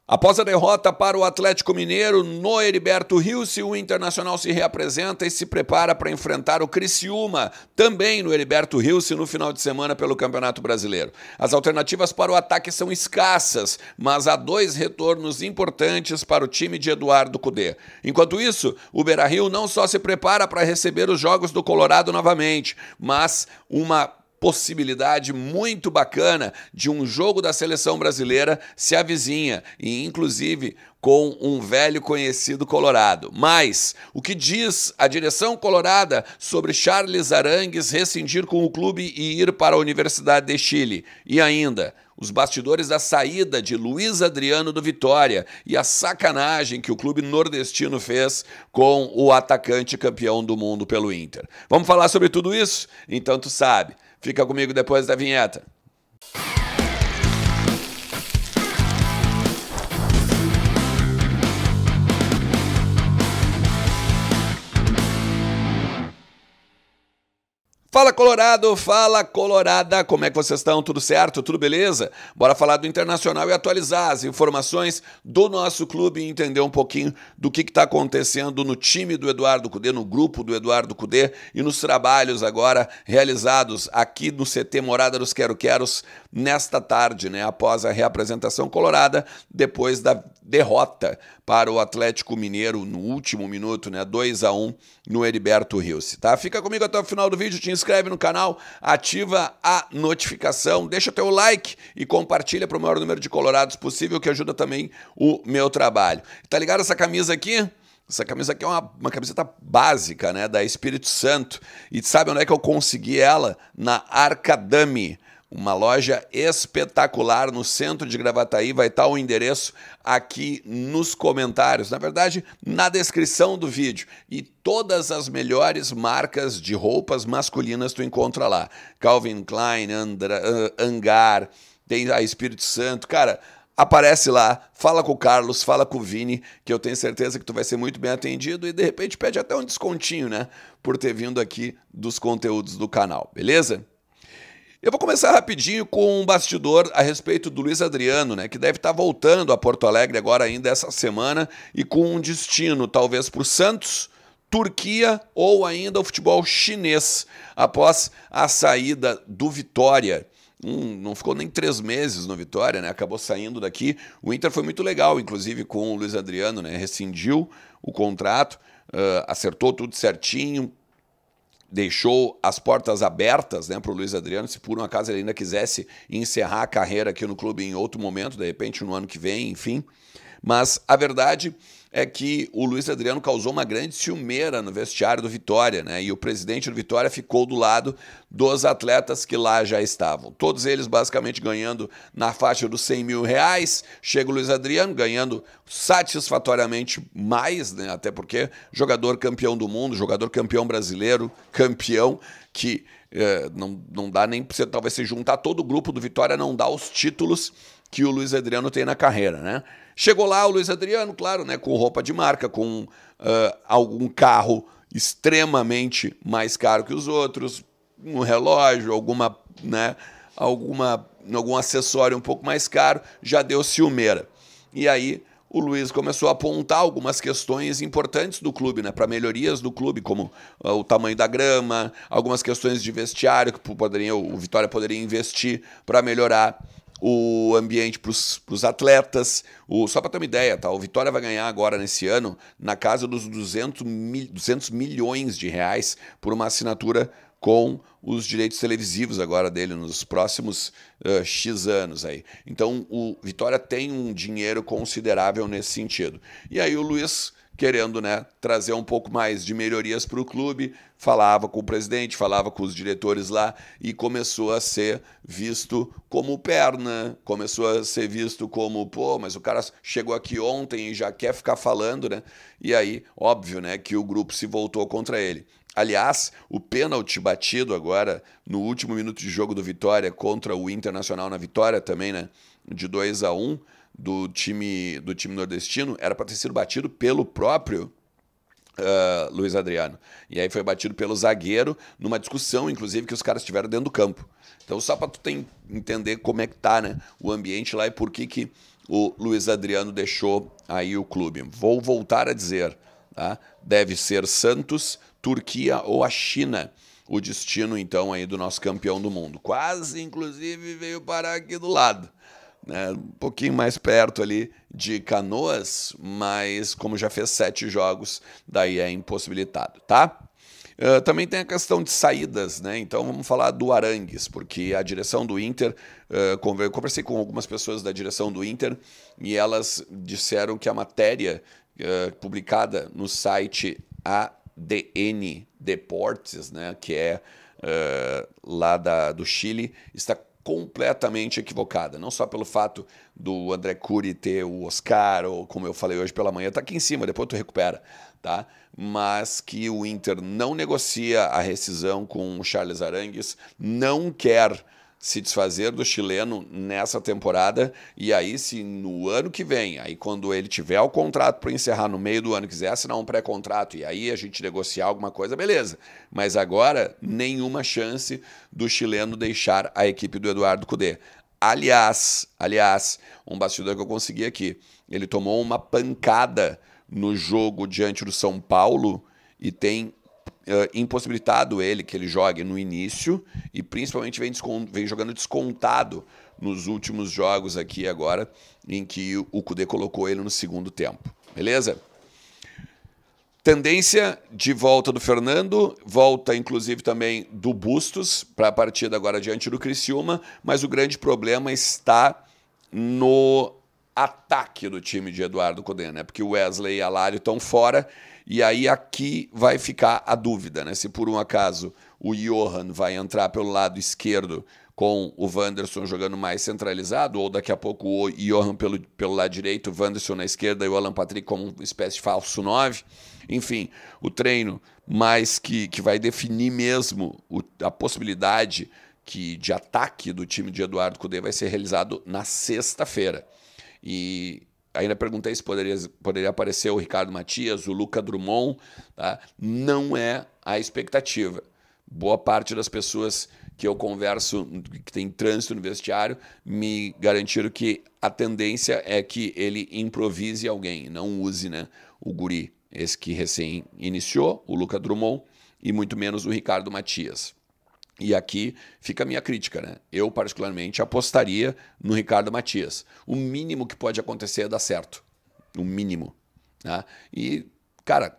Após a derrota para o Atlético Mineiro no Heriberto Rios, o Internacional se reapresenta e se prepara para enfrentar o Criciúma, também no Heriberto Rios, no final de semana pelo Campeonato Brasileiro. As alternativas para o ataque são escassas, mas há dois retornos importantes para o time de Eduardo Cudê. Enquanto isso, o Beira-Rio não só se prepara para receber os jogos do Colorado novamente, mas uma possibilidade muito bacana de um jogo da seleção brasileira se avizinha, e inclusive com um velho conhecido colorado. Mas o que diz a direção colorada sobre Charles Arangues rescindir com o clube e ir para a Universidade de Chile? E ainda, os bastidores da saída de Luiz Adriano do Vitória e a sacanagem que o clube nordestino fez com o atacante campeão do mundo pelo Inter. Vamos falar sobre tudo isso? Então tu sabe. Fica comigo depois da vinheta. Fala Colorado, fala Colorada, como é que vocês estão? Tudo certo? Tudo beleza? Bora falar do Internacional e atualizar as informações do nosso clube e entender um pouquinho do que está acontecendo no time do Eduardo Cudê, no grupo do Eduardo Cudê e nos trabalhos agora realizados aqui no CT Morada dos Quero-Queros nesta tarde, né? Após a reapresentação colorada, depois da derrota para o Atlético Mineiro no último minuto, né? 2-1 no Heriberto Rios, tá? Fica comigo até o final do vídeo, te inscreve no canal, ativa a notificação, deixa teu like e compartilha para o maior número de colorados possível, que ajuda também o meu trabalho. Tá ligado essa camisa aqui? Essa camisa aqui é uma camiseta básica, né, da Espírito Santo. E sabe onde é que eu consegui ela? Na Arcadame. Uma loja espetacular no centro de Gravataí, vai estar o endereço aqui nos comentários, na verdade, na descrição do vídeo. E todas as melhores marcas de roupas masculinas tu encontra lá. Calvin Klein, Hangar, tem a Espírito Santo, cara, aparece lá, fala com o Carlos, fala com o Vini, que eu tenho certeza que tu vai ser muito bem atendido e de repente pede até um descontinho, né, por ter vindo aqui dos conteúdos do canal, beleza? Eu vou começar rapidinho com um bastidor a respeito do Luiz Adriano, né, que deve estar voltando a Porto Alegre agora ainda essa semana e com um destino talvez para o Santos, Turquia ou ainda o futebol chinês, após a saída do Vitória. Não ficou nem 3 meses no Vitória, né? Acabou saindo daqui. O Inter foi muito legal, inclusive com o Luiz Adriano, né? Rescindiu o contrato, acertou tudo certinho, deixou as portas abertas, né, para o Luiz Adriano, se por um acaso ele ainda quisesse encerrar a carreira aqui no clube em outro momento, de repente no ano que vem, enfim. Mas a verdade é que o Luiz Adriano causou uma grande ciumeira no vestiário do Vitória, né? E o presidente do Vitória ficou do lado dos atletas que lá já estavam. Todos eles basicamente ganhando na faixa dos 100 mil reais. Chega o Luiz Adriano ganhando satisfatoriamente mais, né? Até porque jogador campeão do mundo, jogador campeão brasileiro, campeão que não dá nem para você talvez se juntar todo o grupo do Vitória, não dá os títulos que o Luiz Adriano tem na carreira, né? Chegou lá o Luiz Adriano, claro, né, com roupa de marca, com algum carro extremamente mais caro que os outros, um relógio, algum acessório um pouco mais caro, já deu ciumeira. E aí o Luiz começou a apontar algumas questões importantes do clube, né, para melhorias do clube, como o tamanho da grama, algumas questões de vestiário que o Vitória poderia investir para melhorar o ambiente para os atletas. Só para ter uma ideia, tá? O Vitória vai ganhar agora nesse ano na casa dos 200 milhões de reais por uma assinatura com os direitos televisivos agora dele nos próximos X anos aí. Então o Vitória tem um dinheiro considerável nesse sentido. E aí o Luiz, querendo, né, trazer um pouco mais de melhorias para o clube, falava com o presidente, falava com os diretores lá e começou a ser visto como perna, começou a ser visto como, pô, mas o cara chegou aqui ontem e já quer ficar falando, né? E aí, óbvio, né, que o grupo se voltou contra ele. Aliás, o pênalti batido agora no último minuto de jogo do Vitória contra o Internacional na vitória também, né, de 2-1, do time nordestino, era para ter sido batido pelo próprio Luiz Adriano. E aí foi batido pelo zagueiro, numa discussão, inclusive, que os caras tiveram dentro do campo. Então, só para tu entender como é que tá, né, o ambiente lá e por que o Luiz Adriano deixou aí o clube. Vou voltar a dizer, tá? Deve ser Santos, Turquia ou a China o destino, então, aí do nosso campeão do mundo. Quase, inclusive, veio parar aqui do lado, né? Um pouquinho mais perto ali de Canoas, mas como já fez 7 jogos, daí é impossibilitado, tá? Também tem a questão de saídas, né? Então vamos falar do Arangues, porque a direção do Inter, eu conversei com algumas pessoas da direção do Inter e elas disseram que a matéria publicada no site ADN Deportes, né, que é lá do Chile, está completamente equivocada. Não só pelo fato do André Curi ter o Oscar, ou como eu falei hoje pela manhã, tá aqui em cima, depois tu recupera, tá? Mas que o Inter não negocia a rescisão com o Charles Arangues, não quer se desfazer do chileno nessa temporada, e aí se no ano que vem, aí quando ele tiver o contrato para encerrar no meio do ano, quiser assinar um pré-contrato e aí a gente negociar alguma coisa, beleza. Mas agora, nenhuma chance do chileno deixar a equipe do Eduardo Cudê. Aliás, um bastidor que eu consegui aqui, ele tomou uma pancada no jogo diante do São Paulo e tem impossibilitado ele que ele jogue no início e principalmente vem jogando descontado nos últimos jogos aqui agora, em que o Cudê colocou ele no segundo tempo. Beleza? Tendência de volta do Fernando, volta inclusive também do Bustos para a partida agora diante do Criciúma, mas o grande problema está no ataque do time de Eduardo Cudê, né? Porque o Wesley e Alário estão fora. E aí aqui vai ficar a dúvida, né? Se por um acaso o Johan vai entrar pelo lado esquerdo com o Wanderson jogando mais centralizado, ou daqui a pouco o Johan pelo lado direito, o Wanderson na esquerda e o Alan Patrick como uma espécie de falso 9. Enfim, o treino que vai definir mesmo a possibilidade de ataque do time de Eduardo Cudê vai ser realizado na sexta-feira. E ainda perguntei se poderia aparecer o Ricardo Matias, o Luca Drummond, tá? Não é a expectativa. Boa parte das pessoas que eu converso, que tem trânsito no vestiário, me garantiram que a tendência é que ele improvise alguém, não use, né, o guri, esse que recém iniciou, o Luca Drummond, e muito menos o Ricardo Matias. E aqui fica a minha crítica, né? Eu, particularmente, apostaria no Ricardo Matias. O mínimo que pode acontecer é dar certo. O mínimo. Né? E, cara,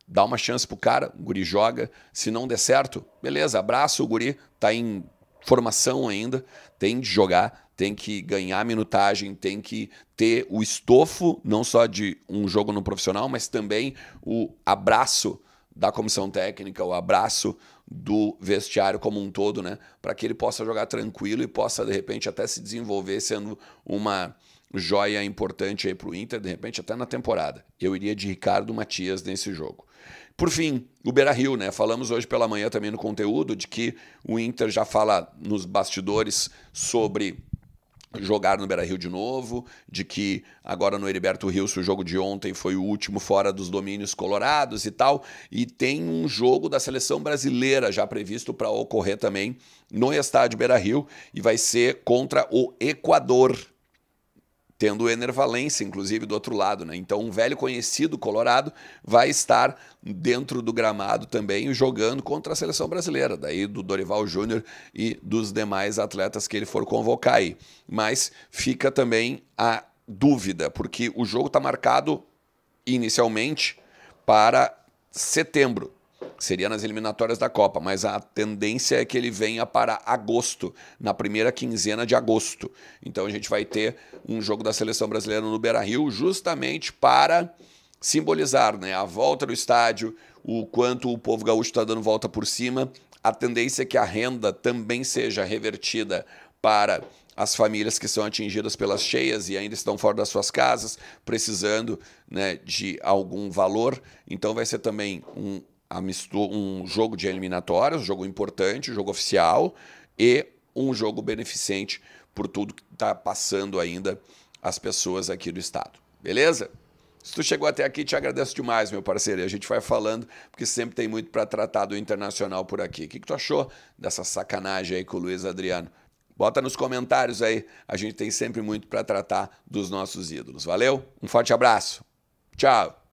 dá uma chance pro cara, o guri joga. Se não der certo, beleza, abraça o guri, tá em formação ainda, tem de jogar, tem que ganhar minutagem, tem que ter o estofo, não só de um jogo no profissional, mas também o abraço da comissão técnica, o abraço do vestiário como um todo, né, para que ele possa jogar tranquilo e possa, de repente, até se desenvolver sendo uma joia importante aí para o Inter, de repente até na temporada. Eu iria de Ricardo Matias nesse jogo. Por fim, o Beira-Rio, né? Falamos hoje pela manhã também no conteúdo de que o Inter já fala nos bastidores sobre jogar no Beira-Rio de novo, de que agora no Heriberto Rios o jogo de ontem foi o último fora dos domínios colorados e tal, e tem um jogo da seleção brasileira já previsto para ocorrer também no estádio Beira-Rio, e vai ser contra o Equador, tendo o Ener Valencia, inclusive, do outro lado, né? Então, um velho conhecido colorado vai estar dentro do gramado também, jogando contra a seleção brasileira, daí do Dorival Júnior e dos demais atletas que ele for convocar aí. Mas fica também a dúvida, porque o jogo está marcado inicialmente para setembro. Seria nas eliminatórias da Copa, mas a tendência é que ele venha para agosto, na primeira quinzena de agosto. Então a gente vai ter um jogo da seleção brasileira no Beira-Rio justamente para simbolizar, né, a volta do estádio, o quanto o povo gaúcho está dando volta por cima. A tendência é que a renda também seja revertida para as famílias que são atingidas pelas cheias e ainda estão fora das suas casas, precisando, né, de algum valor. Então vai ser também um jogo de eliminatórias, um jogo importante, um jogo oficial e um jogo beneficente por tudo que está passando ainda as pessoas aqui do estado. Beleza? Se tu chegou até aqui, te agradeço demais, meu parceiro. E a gente vai falando, porque sempre tem muito para tratar do internacional por aqui. O que tu achou dessa sacanagem aí com o Luiz Adriano? Bota nos comentários aí, a gente tem sempre muito para tratar dos nossos ídolos. Valeu? Um forte abraço. Tchau.